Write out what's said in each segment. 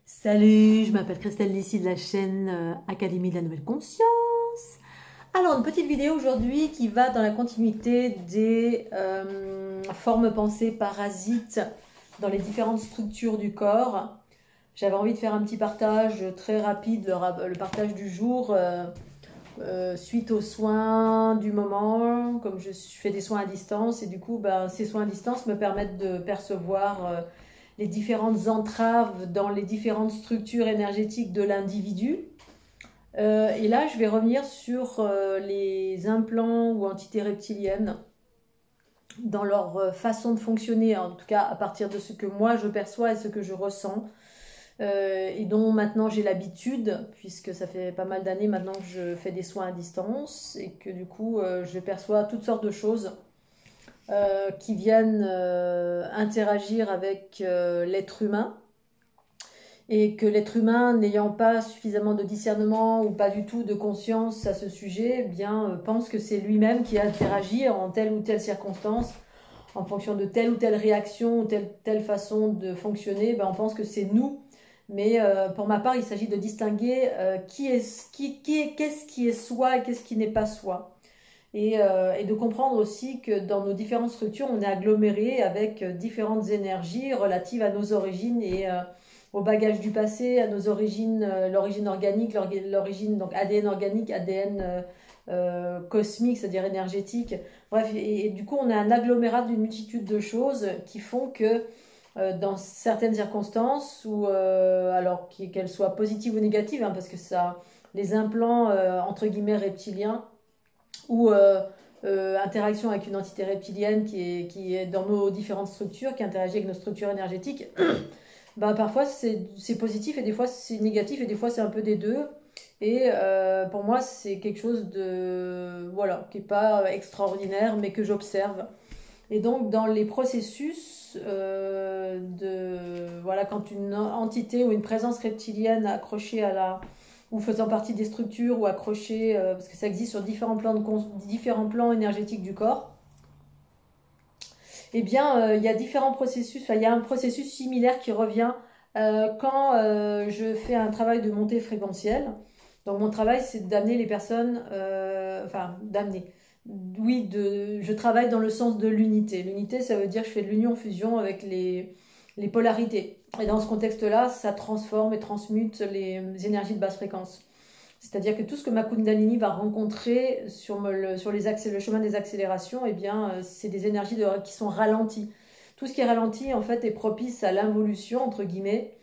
Salut, je m'appelle Christelle ici de la chaîne Académie de la Nouvelle Conscience. Alors, une petite vidéo aujourd'hui qui va dans la continuité des formes pensées parasites dans les différentes structures du corps. J'avais envie de faire un petit partage très rapide, le partage du jour suite aux soins du moment, comme je fais des soins à distance et du coup, ces soins à distance me permettent de percevoir les différentes entraves dans les différentes structures énergétiques de l'individu. Et là, je vais revenir sur les implants ou entités reptiliennes dans leur façon de fonctionner, en tout cas à partir de ce que moi je perçois et ce que je ressens. Et dont maintenant j'ai l'habitude, puisque ça fait pas mal d'années maintenant que je fais des soins à distance et que du coup je perçois toutes sortes de choses qui viennent interagir avec l'être humain, et que l'être humain n'ayant pas suffisamment de discernement ou pas du tout de conscience à ce sujet, eh bien pense que c'est lui-même qui interagit en telle ou telle circonstance en fonction de telle ou telle réaction ou telle façon de fonctionner. On pense que c'est nous. Mais pour ma part, il s'agit de distinguer qu'est-ce qui est soi et qu'est-ce qui n'est pas soi. Et de comprendre aussi que dans nos différentes structures, on est aggloméré avec différentes énergies relatives à nos origines et au bagage du passé, à nos origines, l'origine organique, l'origine donc ADN organique, ADN cosmique, c'est-à-dire énergétique. Bref, et du coup, on a un agglomérat d'une multitude de choses qui font que dans certaines circonstances, ou alors qu'elles soient positives ou négatives, hein, parce que ça, les implants entre guillemets reptiliens ou interaction avec une entité reptilienne qui est dans nos différentes structures, qui interagit avec nos structures énergétiques, parfois c'est positif et des fois c'est négatif et des fois c'est un peu des deux. Et pour moi c'est quelque chose de voilà qui n'est pas extraordinaire mais que j'observe. Et donc dans les processus voilà, quand une entité ou une présence reptilienne accrochée à la ou faisant partie des structures ou accrochée parce que ça existe sur différents plans énergétiques du corps, eh bien il y a différents processus, il y a un processus similaire qui revient quand je fais un travail de montée fréquentielle. Donc mon travail c'est d'amener les personnes, d'amener. Oui, je travaille dans le sens de l'unité. L'unité, ça veut dire que je fais de l'union-fusion avec les polarités. Et dans ce contexte-là, ça transforme et transmute les énergies de basse fréquence. C'est-à-dire que tout ce que ma Kundalini va rencontrer sur le chemin des accélérations, eh bien, c'est des énergies qui sont ralenties. Tout ce qui est ralenti, en fait, est propice à l'involution, entre guillemets.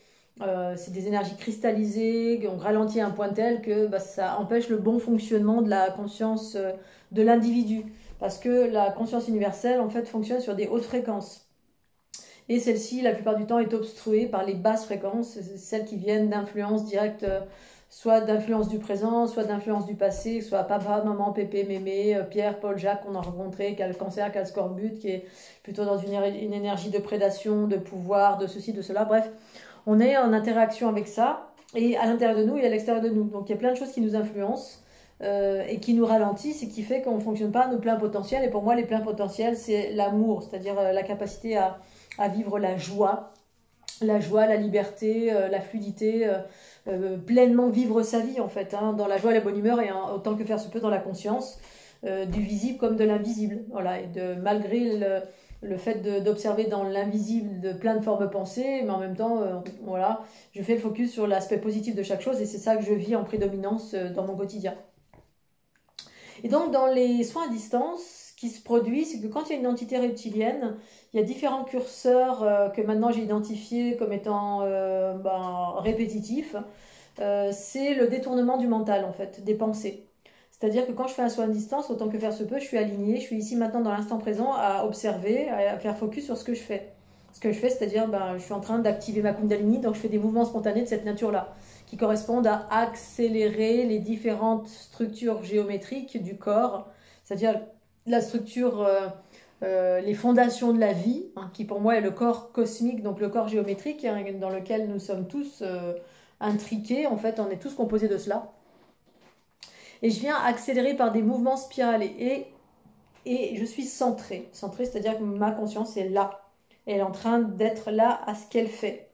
C'est des énergies cristallisées, qui ont ralenti à un point tel que ça empêche le bon fonctionnement de la conscience de l'individu. Parce que la conscience universelle, en fait, fonctionne sur des hautes fréquences. Et celle-ci, la plupart du temps, est obstruée par les basses fréquences, celles qui viennent d'influence directe, soit d'influence du présent, soit d'influence du passé, soit papa, maman, pépé, mémé, Pierre, Paul, Jacques qu'on a rencontré, qui a le cancer, qui a le scorbut, qui est plutôt dans une énergie de prédation, de pouvoir, de ceci, de cela, bref. On est en interaction avec ça, et à l'intérieur de nous et à l'extérieur de nous. Donc il y a plein de choses qui nous influencent et qui nous ralentissent et qui fait qu'on ne fonctionne pas à nos pleins potentiels. Et pour moi, les pleins potentiels, c'est l'amour, c'est-à-dire la capacité à vivre la joie, la liberté, la fluidité, pleinement vivre sa vie en fait, hein, dans la joie et la bonne humeur et autant que faire se peut dans la conscience du visible comme de l'invisible. Voilà, et malgré le fait d'observer dans l'invisible de plein de formes pensées, mais en même temps, voilà, je fais le focus sur l'aspect positif de chaque chose et c'est ça que je vis en prédominance dans mon quotidien. Et donc, dans les soins à distance, ce qui se produit, c'est que quand il y a une entité reptilienne, il y a différents curseurs que maintenant j'ai identifiés comme étant répétitifs. C'est le détournement du mental, en fait, des pensées. C'est-à-dire que quand je fais un soin à distance, autant que faire se peut, je suis alignée, je suis ici maintenant dans l'instant présent à observer, à faire focus sur ce que je fais. Ce que je fais, c'est-à-dire, je suis en train d'activer ma Kundalini, donc je fais des mouvements spontanés de cette nature-là, qui correspondent à accélérer les différentes structures géométriques du corps, c'est-à-dire la structure, les fondations de la vie, hein, qui pour moi est le corps cosmique, donc le corps géométrique, hein, dans lequel nous sommes tous intriqués, en fait, on est tous composés de cela. Et je viens accélérer par des mouvements spiralés. Et je suis centrée. Centrée, c'est-à-dire que ma conscience est là. Elle est en train d'être là à ce qu'elle fait.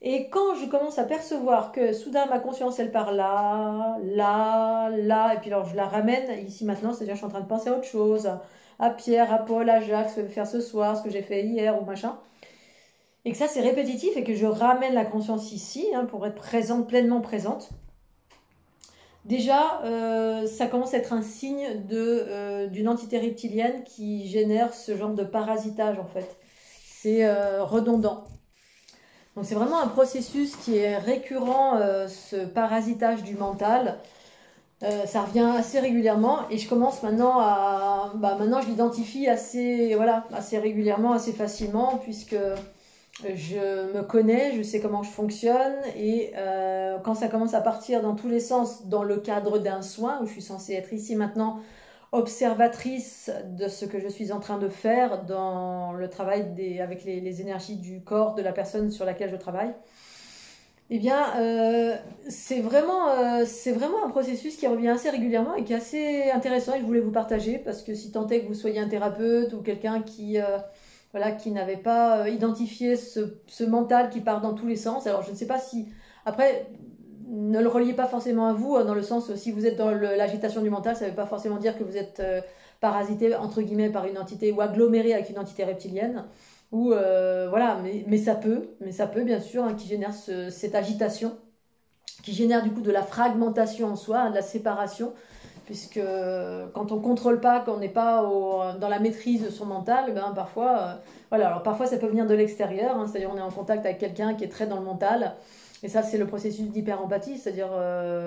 Et quand je commence à percevoir que soudain ma conscience elle part là, là, là, et puis alors je la ramène ici maintenant, c'est-à-dire je suis en train de penser à autre chose, à Pierre, à Paul, à Jacques, ce que je vais faire ce soir, ce que j'ai fait hier ou machin, et que ça c'est répétitif et que je ramène la conscience ici hein, pour être présente, pleinement présente. Déjà, ça commence à être un signe d'une entité reptilienne qui génère ce genre de parasitage en fait. C'est redondant. Donc c'est vraiment un processus qui est récurrent, ce parasitage du mental. Ça revient assez régulièrement et je commence maintenant à... maintenant je l'identifie assez, voilà, assez régulièrement, assez facilement puisque je me connais, je sais comment je fonctionne et quand ça commence à partir dans tous les sens dans le cadre d'un soin où je suis censée être ici maintenant observatrice de ce que je suis en train de faire dans le travail avec les énergies du corps de la personne sur laquelle je travaille, eh bien, c'est vraiment un processus qui revient assez régulièrement et qui est assez intéressant et je voulais vous partager parce que si tant est que vous soyez un thérapeute ou quelqu'un qui n'avait pas identifié ce mental qui part dans tous les sens, alors je ne sais pas si... Après, ne le reliez pas forcément à vous, dans le sens où si vous êtes dans l'agitation du mental, ça ne veut pas forcément dire que vous êtes parasité, entre guillemets, par une entité ou aggloméré avec une entité reptilienne. Ou voilà, mais ça peut bien sûr, hein, qui génère cette agitation, qui génère du coup de la fragmentation en soi, hein, de la séparation, puisque quand on ne contrôle pas, quand on n'est pas dans la maîtrise de son mental, eh ben, parfois, voilà, alors parfois ça peut venir de l'extérieur, hein, c'est-à-dire on est en contact avec quelqu'un qui est très dans le mental, et ça c'est le processus d'hyper-empathie, c'est-à-dire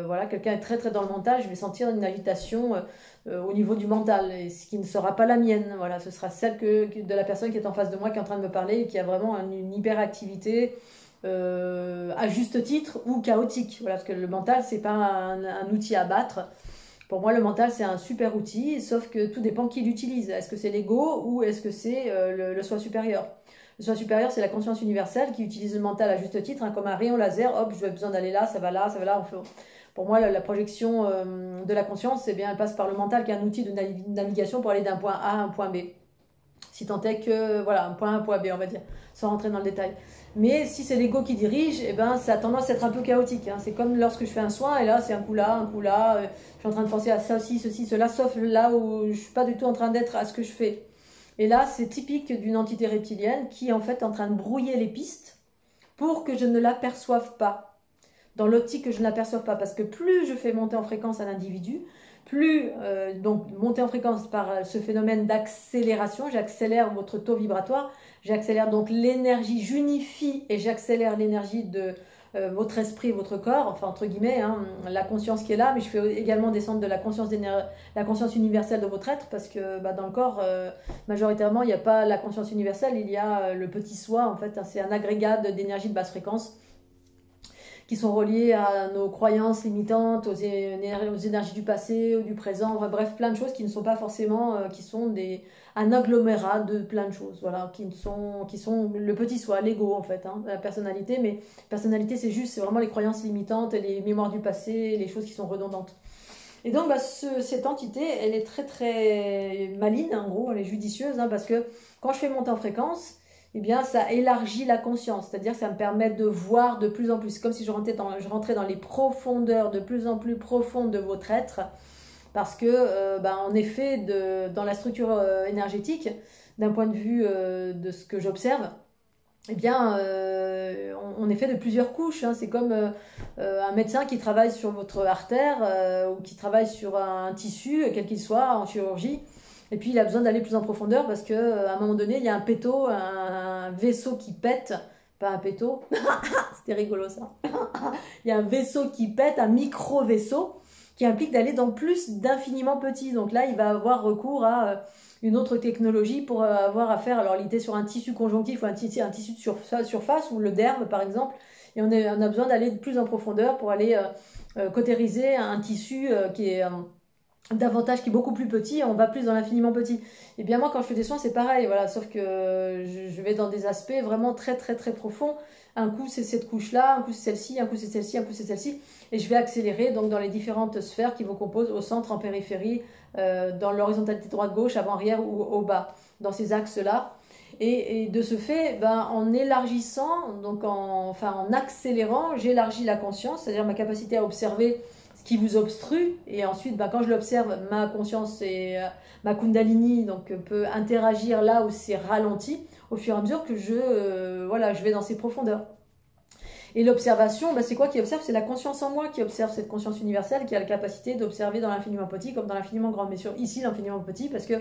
voilà, quelqu'un est très très dans le mental, je vais sentir une agitation au niveau du mental, et ce qui ne sera pas la mienne, voilà, ce sera celle de la personne qui est en face de moi, qui est en train de me parler, et qui a vraiment une hyperactivité, à juste titre ou chaotique, voilà, parce que le mental c'est pas un outil à battre. Pour moi, le mental, c'est un super outil, sauf que tout dépend qui l'utilise. Est-ce que c'est l'ego ou est-ce que c'est le soi supérieur? Le soi supérieur, c'est la conscience universelle qui utilise le mental à juste titre, hein, comme un rayon laser. Hop, je n'ai besoin d'aller là, ça va là, ça va là. Pour moi, la projection de la conscience, eh bien, elle passe par le mental qui est un outil de navigation pour aller d'un point A à un point B. Si tant est que, voilà, un point A, un point B, on va dire, sans rentrer dans le détail. Mais si c'est l'ego qui dirige, eh ben, ça a tendance à être un peu chaotique. Hein. C'est comme lorsque je fais un soin, et là, c'est un coup là, je suis en train de penser à ça aussi, ceci, cela, sauf là où je ne suis pas du tout en train d'être à ce que je fais. Et là, c'est typique d'une entité reptilienne qui est en fait en train de brouiller les pistes pour que je ne l'aperçoive pas. Dans l'optique que je ne l'aperçoive pas. Parce que plus je fais monter en fréquence un individu, plus, donc monter en fréquence par ce phénomène d'accélération, j'accélère votre taux vibratoire, j'accélère donc l'énergie, j'unifie et j'accélère l'énergie de votre esprit et votre corps, enfin entre guillemets, hein, la conscience qui est là, mais je fais également descendre de la conscience universelle de votre être, parce que dans le corps, majoritairement, il n'y a pas la conscience universelle, il y a le petit soi, en fait, hein, c'est un agrégat d'énergie de basse fréquence, qui sont reliées à nos croyances limitantes, aux énergies du passé ou du présent, enfin, bref, plein de choses qui ne sont pas forcément, qui sont un agglomérat de plein de choses, voilà, qui sont le petit soi, l'ego en fait, hein, la personnalité, mais personnalité c'est vraiment les croyances limitantes, les mémoires du passé, les choses qui sont redondantes. Et donc cette entité, elle est très très maligne, en gros, elle est judicieuse, hein, parce que quand je fais monter en fréquence, eh bien, ça élargit la conscience, c'est-à-dire que ça me permet de voir de plus en plus, comme si je rentrais dans les profondeurs de plus en plus profondes de votre être, parce que, en effet, dans la structure énergétique, d'un point de vue de ce que j'observe, eh bien, on est fait de plusieurs couches, hein. C'est comme un médecin qui travaille sur votre artère ou qui travaille sur un tissu, quel qu'il soit, en chirurgie. Et puis il a besoin d'aller plus en profondeur parce qu'à un moment donné, il y a un péto, un vaisseau qui pète. Pas un péto, c'était rigolo ça. Il y a un vaisseau qui pète, un micro-vaisseau qui implique d'aller dans plus d'infiniment petit. Donc là, il va avoir recours à une autre technologie pour avoir affaire. Alors il était sur un tissu conjonctif ou un tissu de surface ou le derme par exemple. Et on a besoin d'aller de plus en profondeur pour aller cautériser un tissu qui est... davantage qui est beaucoup plus petit, on va plus dans l'infiniment petit. Et bien moi quand je fais des soins c'est pareil, voilà, sauf que je vais dans des aspects vraiment très très très profonds. Un coup c'est cette couche là, un coup c'est celle-ci, un coup c'est celle-ci, un coup c'est celle-ci, et je vais accélérer donc dans les différentes sphères qui vous composent au centre, en périphérie, dans l'horizontalité droite-gauche, avant-arrière ou au bas, dans ces axes là. Et de ce fait, ben, en élargissant, donc en accélérant, j'élargis la conscience, c'est-à-dire ma capacité à observer ce qui vous obstrue. Et ensuite, ben, quand je l'observe, ma conscience et ma kundalini donc, peut interagir là où c'est ralenti au fur et à mesure que je vais dans ces profondeurs. Et l'observation, ben, c'est quoi qui observe? C'est la conscience en moi qui observe cette conscience universelle qui a la capacité d'observer dans l'infiniment petit comme dans l'infiniment grand. Mais ici, l'infiniment petit, parce que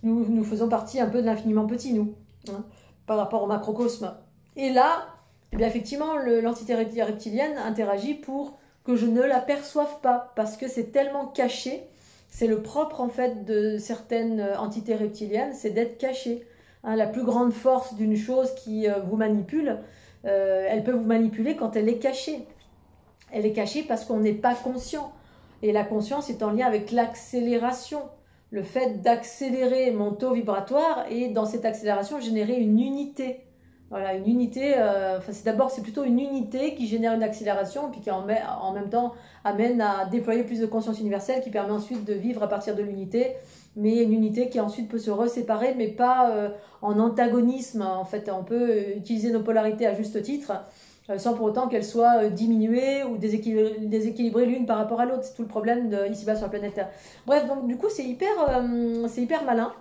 nous faisons partie un peu de l'infiniment petit, nous, hein, par rapport au macrocosme. Et là, eh bien, effectivement, l'entité reptilienne interagit pour que je ne l'aperçoive pas, parce que c'est tellement caché. C'est le propre, en fait, de certaines entités reptiliennes, c'est d'être caché. Hein, la plus grande force d'une chose qui vous manipule, elle peut vous manipuler quand elle est cachée. Elle est cachée parce qu'on n'est pas conscient. Et la conscience est en lien avec l'accélération. Le fait d'accélérer mon taux vibratoire et dans cette accélération générer une unité. Voilà, une unité, c'est plutôt une unité qui génère une accélération et puis qui en même temps amène à déployer plus de conscience universelle qui permet ensuite de vivre à partir de l'unité, mais une unité qui ensuite peut se reséparer, mais pas en antagonisme. En fait, on peut utiliser nos polarités à juste titre, sans pour autant qu'elles soient diminuées ou déséquilibrées l'une par rapport à l'autre. C'est tout le problème ici-bas sur la planète Terre. Bref, donc du coup, c'est hyper malin.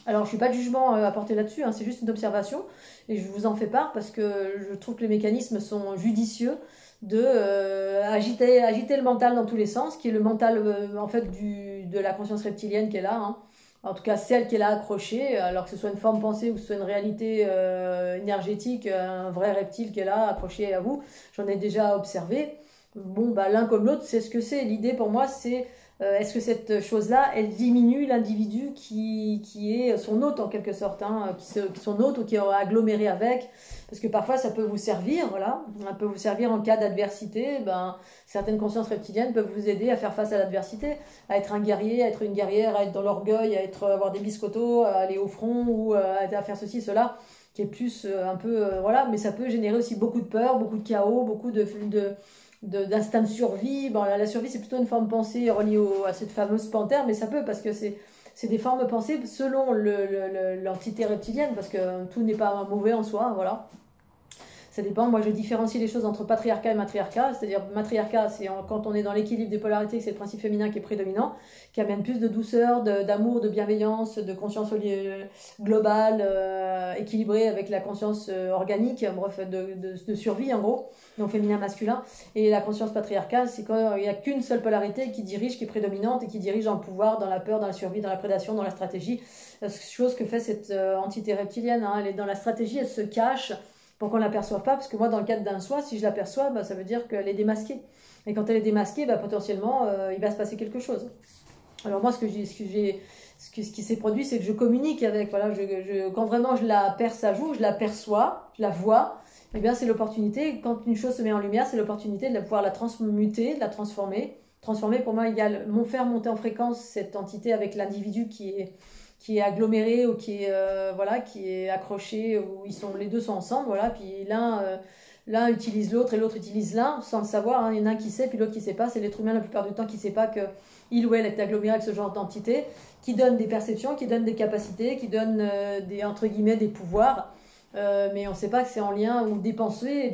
Alors, je ne suis pas de jugement à porter là-dessus, hein, c'est juste une observation, et je vous en fais part parce que je trouve que les mécanismes sont judicieux de agiter le mental dans tous les sens, qui est le mental en fait de la conscience reptilienne qui est là, hein. En tout cas celle qui est là accrochée, alors que ce soit une forme pensée ou que ce soit une réalité énergétique, un vrai reptile qui est là accroché à vous, j'en ai déjà observé. Bon, bah, l'un comme l'autre, c'est ce que c'est. L'idée pour moi, c'est est-ce que cette chose-là, elle diminue l'individu qui est son hôte en quelque sorte, hein, son hôte ou qui est aggloméré avec, parce que parfois ça peut vous servir, voilà, ça peut vous servir en cas d'adversité. Ben, certaines consciences reptiliennes peuvent vous aider à faire face à l'adversité, à être un guerrier, à être une guerrière, à être dans l'orgueil, avoir des biscottos, à aller au front ou à faire ceci, cela, qui est plus un peu, voilà, mais ça peut générer aussi beaucoup de peur, beaucoup de chaos, beaucoup d'instinct de survie. Bon, la survie, c'est plutôt une forme pensée reliée à cette fameuse panthère, mais ça peut, parce que c'est des formes pensées selon l'entité reptilienne, parce que tout n'est pas mauvais en soi, voilà. Ça dépend. Moi, je différencie les choses entre patriarcat et matriarcat. C'est-à-dire, matriarcat, c'est quand on est dans l'équilibre des polarités, que c'est le principe féminin qui est prédominant, qui amène plus de douceur, d'amour, de bienveillance, de conscience globale, équilibrée avec la conscience organique, bref, de survie, en gros, donc féminin-masculin. Et la conscience patriarcale, c'est quand il n'y a qu'une seule polarité qui dirige, qui est prédominante et qui dirige dans le pouvoir, dans la peur, dans la survie, dans la prédation, dans la stratégie. Chose que fait cette entité reptilienne, hein. Elle est dans la stratégie, elle se cache pour qu'on ne l'aperçoive pas, parce que moi, dans le cadre d'un soi, si je l'aperçois, bah, ça veut dire qu'elle est démasquée. Et quand elle est démasquée, bah, potentiellement, il va se passer quelque chose. Alors moi, ce qui s'est produit, c'est que je communique avec, voilà, quand vraiment je la perce à jour, je la perçois, je la vois, eh bien c'est l'opportunité, quand une chose se met en lumière, c'est l'opportunité de pouvoir la transmuter, de la transformer. Transformer, pour moi, égale faire monter en fréquence cette entité avec l'individu qui est aggloméré ou qui est accroché, où les deux sont ensemble, voilà, puis l'un utilise l'autre et l'autre utilise l'un sans le savoir, hein. Il y en a un qui sait puis l'autre qui sait pas. C'est l'être humain la plupart du temps qui sait pas que il ou elle est aggloméré avec ce genre d'entité, qui donne des perceptions, qui donne des capacités, qui donne entre guillemets des pouvoirs, mais on ne sait pas que c'est en lien, ou des pensées,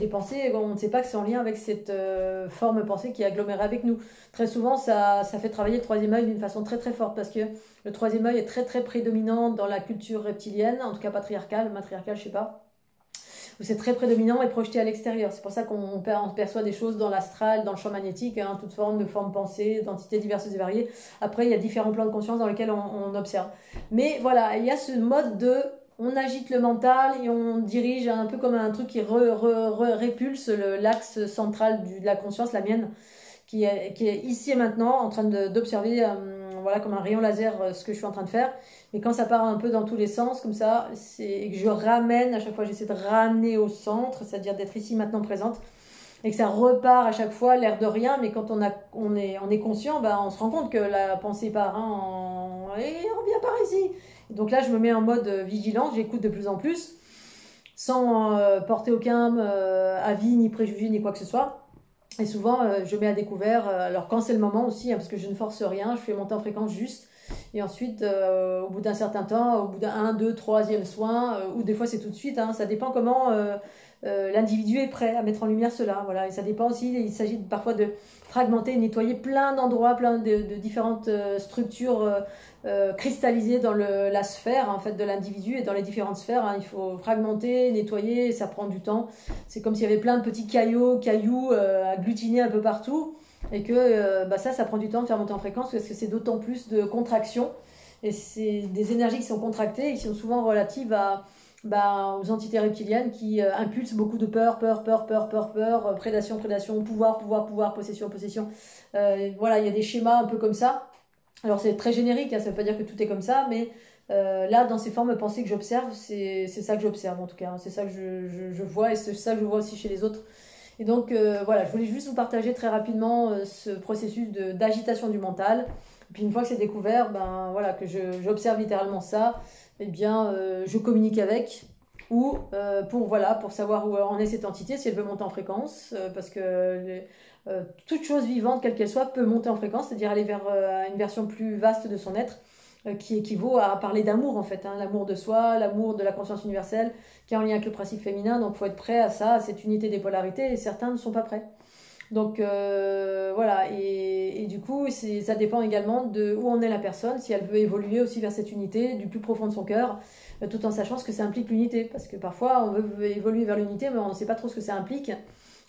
on ne sait pas que c'est en lien avec cette forme pensée qui est agglomérée avec nous. Très souvent, ça fait travailler le troisième œil d'une façon très très forte, parce que le troisième œil est très très prédominant dans la culture reptilienne, en tout cas patriarcale, matriarcale, je sais pas, où c'est très prédominant et projeté à l'extérieur. C'est pour ça qu'on perçoit des choses dans l'astral, dans le champ magnétique, hein, toute forme de forme pensée, d'entités diverses et variées. Après, il y a différents plans de conscience dans lesquels on observe. Mais voilà, il y a ce mode on agite le mental et on dirige un peu comme un truc qui répulse l'axe central de la conscience, la mienne, qui est ici et maintenant en train d'observer, voilà, comme un rayon laser, ce que je suis en train de faire. Mais quand ça part un peu dans tous les sens, comme ça, et que je ramène, à chaque fois j'essaie de ramener au centre, c'est-à-dire d'être ici maintenant présente, et que ça repart à chaque fois, l'air de rien, mais quand on est conscient, bah, on se rend compte que la pensée part, hein, et on revient par ici. Et donc là, je me mets en mode vigilance, j'écoute de plus en plus, sans porter aucun avis, ni préjugé, ni quoi que ce soit. Et souvent, je mets à découvert, alors quand c'est le moment aussi, hein, parce que je ne force rien, je fais monter en fréquence juste, Et ensuite, au bout d'un certain temps, au bout d'un, un, deux, troisième soin, ou des fois c'est tout de suite, hein, ça dépend comment l'individu est prêt à mettre en lumière cela. Voilà. Et ça dépend aussi, il s'agit parfois de fragmenter, nettoyer plein d'endroits, plein de différentes structures cristallisées dans la sphère en fait, de l'individu et dans les différentes sphères. Hein. Il faut fragmenter, nettoyer, ça prend du temps. C'est comme s'il y avait plein de petits cailloux agglutinés un peu partout. Et que ça prend du temps de faire monter en fréquence parce que c'est d'autant plus de contraction. Et c'est des énergies qui sont contractées et qui sont souvent relatives aux entités reptiliennes qui impulsent beaucoup de peur, prédation, pouvoir, possession. Voilà, il y a des schémas un peu comme ça. Alors c'est très générique, hein, ça ne veut pas dire que tout est comme ça, mais là, dans ces formes pensées que j'observe, c'est ça que j'observe en tout cas. Hein, c'est ça que je vois et c'est ça que je vois aussi chez les autres. Et donc voilà, je voulais juste vous partager très rapidement ce processus d'agitation du mental. Et puis une fois que c'est découvert, ben voilà, que j'observe littéralement ça, eh bien je communique avec ou pour savoir où en est cette entité, si elle veut monter en fréquence, parce que toute chose vivante, quelle qu'elle soit, peut monter en fréquence, c'est-à-dire aller vers une version plus vaste de son être, qui équivaut à parler d'amour en fait, hein, l'amour de soi, l'amour de la conscience universelle, qui est en lien avec le principe féminin, donc il faut être prêt à ça, à cette unité des polarités, et certains ne sont pas prêts. Donc voilà, et du coup, ça dépend également de où en est la personne, si elle veut évoluer aussi vers cette unité, du plus profond de son cœur, tout en sachant ce que ça implique l'unité, parce que parfois on veut évoluer vers l'unité, mais on ne sait pas trop ce que ça implique.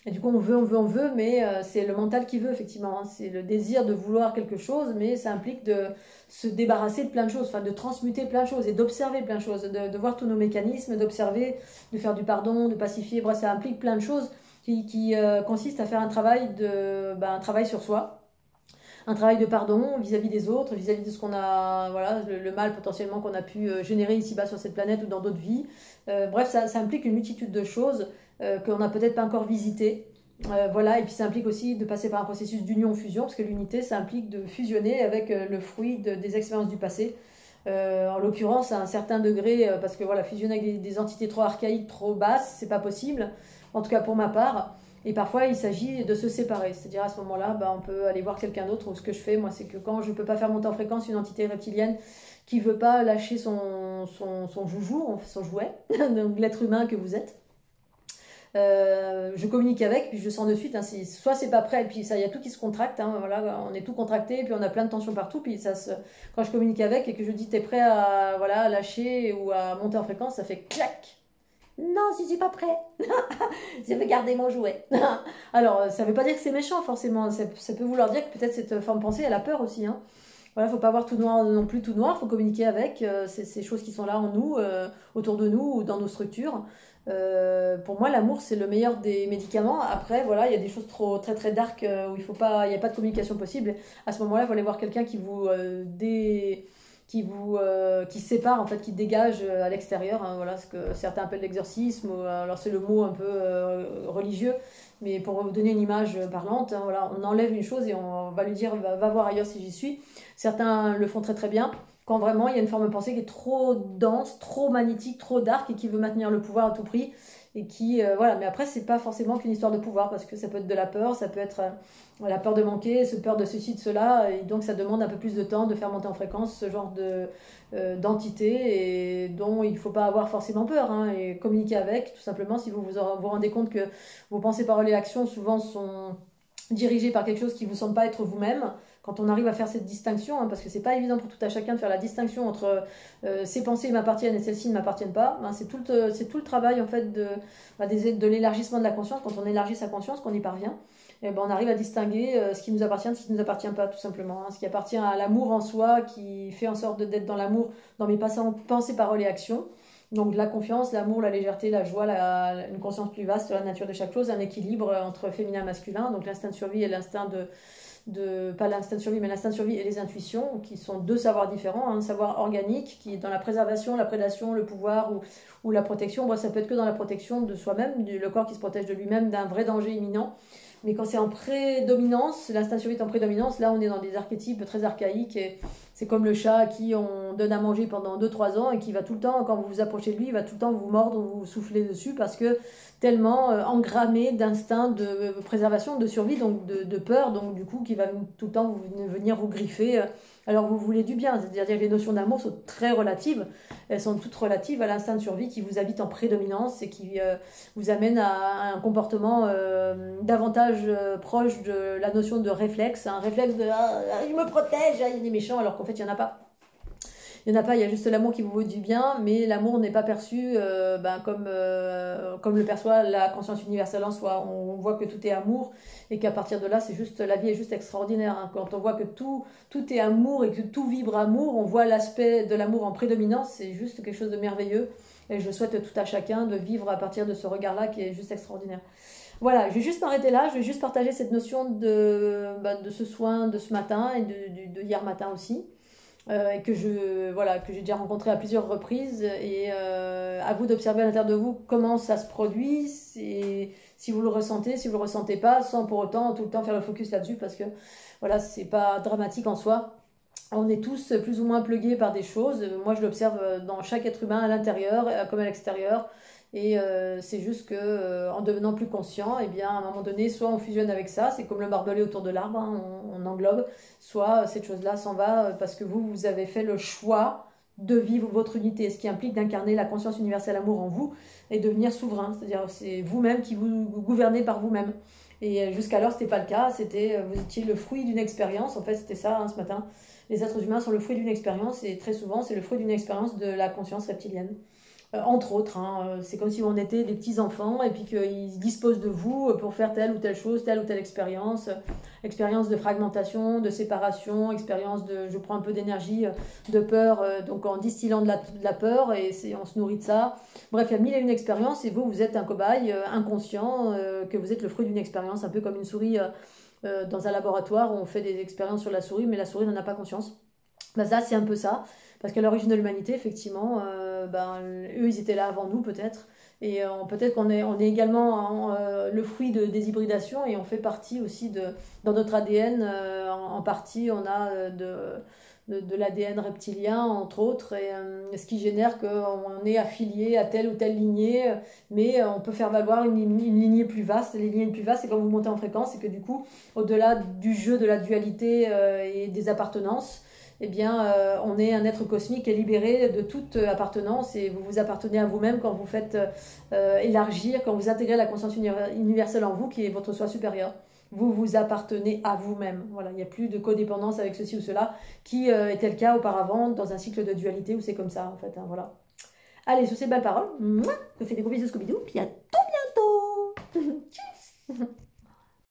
Et du coup, on veut, mais c'est le mental qui veut, effectivement. Hein. C'est le désir de vouloir quelque chose, mais ça implique de se débarrasser de plein de choses, enfin de transmuter plein de choses et d'observer plein de choses, de voir tous nos mécanismes, d'observer, de faire du pardon, de pacifier. Bref, ça implique plein de choses qui consistent à faire un travail sur soi. Un travail de pardon vis-à-vis des autres, vis-à-vis de ce qu'on a, voilà, le mal potentiellement qu'on a pu générer ici-bas sur cette planète ou dans d'autres vies. Bref, ça implique une multitude de choses qu'on n'a peut-être pas encore visitées. Voilà, et puis ça implique aussi de passer par un processus d'union-fusion, parce que l'unité, ça implique de fusionner avec le fruit des expériences du passé. En l'occurrence, à un certain degré, parce que voilà, fusionner avec des entités trop archaïques, trop basses, c'est pas possible, en tout cas pour ma part. Et parfois, il s'agit de se séparer. C'est-à-dire, à ce moment-là, on peut aller voir quelqu'un d'autre. Ou ce que je fais, moi, c'est que quand je ne peux pas faire monter en fréquence une entité reptilienne qui ne veut pas lâcher son joujou, son jouet, donc l'être humain que vous êtes, je communique avec, puis je sens de suite, hein, soit c'est pas prêt, et puis ça, il y a tout qui se contracte, hein, voilà, on est tout contracté, et puis on a plein de tensions partout, puis quand je communique avec et que je dis t'es prêt à lâcher ou à monter en fréquence, ça fait clac. Non, je suis pas prêt. Je veux garder mon jouet. Alors, ça veut pas dire que c'est méchant forcément. Ça peut vouloir dire que peut-être cette forme pensée, elle a peur aussi. Hein. Voilà, faut pas voir tout noir non plus tout noir. Faut communiquer avec ces choses qui sont là en nous, autour de nous ou dans nos structures. Pour moi, l'amour c'est le meilleur des médicaments. Après, voilà, il y a des choses très très dark où il n'y a pas de communication possible. À ce moment-là, il faut aller voir quelqu'un qui vous qui sépare en fait, qui dégage à l'extérieur, hein, voilà ce que certains appellent l'exorcisme, alors c'est le mot un peu religieux, mais pour vous donner une image parlante, hein, voilà, on enlève une chose et on va lui dire va voir ailleurs si j'y suis. Certains le font très très bien, quand vraiment il y a une forme de pensée qui est trop dense, trop magnétique, trop dark et qui veut maintenir le pouvoir à tout prix. Et qui, voilà, mais après, c'est pas forcément qu'une histoire de pouvoir, parce que ça peut être de la peur, ça peut être la peur de manquer, peur de ceci, de cela, et donc ça demande un peu plus de temps de faire monter en fréquence ce genre d'entité, et dont il ne faut pas avoir forcément peur, hein, et communiquer avec, tout simplement, si vous rendez compte que vos pensées, paroles et actions souvent sont dirigées par quelque chose qui ne vous semble pas être vous-même. Quand on arrive à faire cette distinction, hein, parce que c'est pas évident pour tout à chacun de faire la distinction entre ces pensées m'appartiennent et celles-ci ne m'appartiennent pas, hein, c'est tout le travail en fait de l'élargissement de la conscience. Quand on élargit sa conscience, qu'on y parvient, et on arrive à distinguer ce qui nous appartient de ce qui ne nous appartient pas, tout simplement. Hein, ce qui appartient à l'amour en soi, qui fait en sorte d'être dans l'amour, dans mes pensées, paroles et actions. Donc la confiance, l'amour, la légèreté, la joie, une conscience plus vaste sur la nature de chaque chose, un équilibre entre féminin et masculin, donc l'instinct de survie et l'instinct pas l'instinct de survie, mais l'instinct de survie et les intuitions, qui sont deux savoirs différents, un savoir organique qui est dans la préservation, la prédation, le pouvoir ou la protection. Bon, ça peut être que dans la protection de soi-même, le corps qui se protège de lui-même d'un vrai danger imminent. Mais quand c'est en prédominance, l'instinct de survie est en prédominance, là on est dans des archétypes très archaïques C'est comme le chat à qui on donne à manger pendant 2-3 ans et qui va tout le temps, quand vous vous approchez de lui, il va tout le temps vous mordre ou vous souffler dessus parce que tellement engrammé d'instinct de préservation, de survie, donc de peur, donc du coup qui va tout le temps venir vous griffer. Alors vous voulez du bien, c'est-à-dire que les notions d'amour sont très relatives, elles sont toutes relatives à l'instinct de survie qui vous habite en prédominance et qui vous amène à un comportement davantage proche de la notion de réflexe, un réflexe de il me protège, il est méchant, alors qu'en fait il n'y en a pas. Il n'y en a pas, il y a juste l'amour qui vous vaut du bien, mais l'amour n'est pas perçu comme le perçoit la conscience universelle en soi. On voit que tout est amour et qu'à partir de là, c'est juste, la vie est juste extraordinaire. Hein. Quand on voit que tout est amour et que tout vibre amour, on voit l'aspect de l'amour en prédominance, c'est juste quelque chose de merveilleux. Et je souhaite tout à chacun de vivre à partir de ce regard-là qui est juste extraordinaire. Voilà, je vais juste m'arrêter là, je vais juste partager cette notion de ce soin de ce matin et de hier matin aussi. Et que j'ai déjà rencontré à plusieurs reprises et à vous d'observer à l'intérieur de vous comment ça se produit, si vous le ressentez, si vous le ressentez pas, sans pour autant tout le temps faire le focus là-dessus parce que voilà, c'est pas dramatique en soi. On est tous plus ou moins plugués par des choses. Moi, je l'observe dans chaque être humain à l'intérieur comme à l'extérieur. Et c'est juste que en devenant plus conscient, eh bien, à un moment donné, soit on fusionne avec ça, c'est comme le barbelé autour de l'arbre, hein, on englobe, soit cette chose-là s'en va parce que vous avez fait le choix de vivre votre unité, ce qui implique d'incarner la conscience universelle amour en vous et devenir souverain, c'est-à-dire c'est vous-même qui vous gouvernez par vous-même. Et jusqu'alors, ce n'était pas le cas, vous étiez le fruit d'une expérience, en fait c'était ça hein, ce matin. Les êtres humains sont le fruit d'une expérience et très souvent c'est le fruit d'une expérience de la conscience reptilienne. Entre autres, hein, c'est comme si on était des petits enfants et puis qu'ils disposent de vous pour faire telle ou telle chose, telle ou telle expérience, expérience de fragmentation, de séparation, expérience de je prends un peu d'énergie, de peur, donc en distillant de la peur et on se nourrit de ça. Bref, il y a mille et une expériences et vous êtes un cobaye inconscient, que vous êtes le fruit d'une expérience, un peu comme une souris dans un laboratoire où on fait des expériences sur la souris, mais la souris n'en a pas conscience. Ça, c'est un peu ça. Parce qu'à l'origine de l'humanité, effectivement, eux, ils étaient là avant nous, peut-être. Et peut-être qu'on est également le fruit des hybridations et on fait partie aussi dans notre ADN, en partie, on a de l'ADN reptilien, entre autres, et ce qui génère qu'on est affilié à telle ou telle lignée, mais on peut faire valoir une lignée plus vaste. Les lignées plus vastes, c'est quand vous montez en fréquence, et que du coup, au-delà du jeu de la dualité et des appartenances, eh bien, on est un être cosmique et libéré de toute appartenance et vous vous appartenez à vous-même quand vous faites élargir, quand vous intégrez la conscience universelle en vous qui est votre soi supérieur. Vous vous appartenez à vous-même. Voilà, il n'y a plus de codépendance avec ceci ou cela qui était le cas auparavant dans un cycle de dualité où c'est comme ça en fait. Hein, voilà. Allez, sur ces belles paroles, je vous fais des gros bisous Scooby-Doo, puis à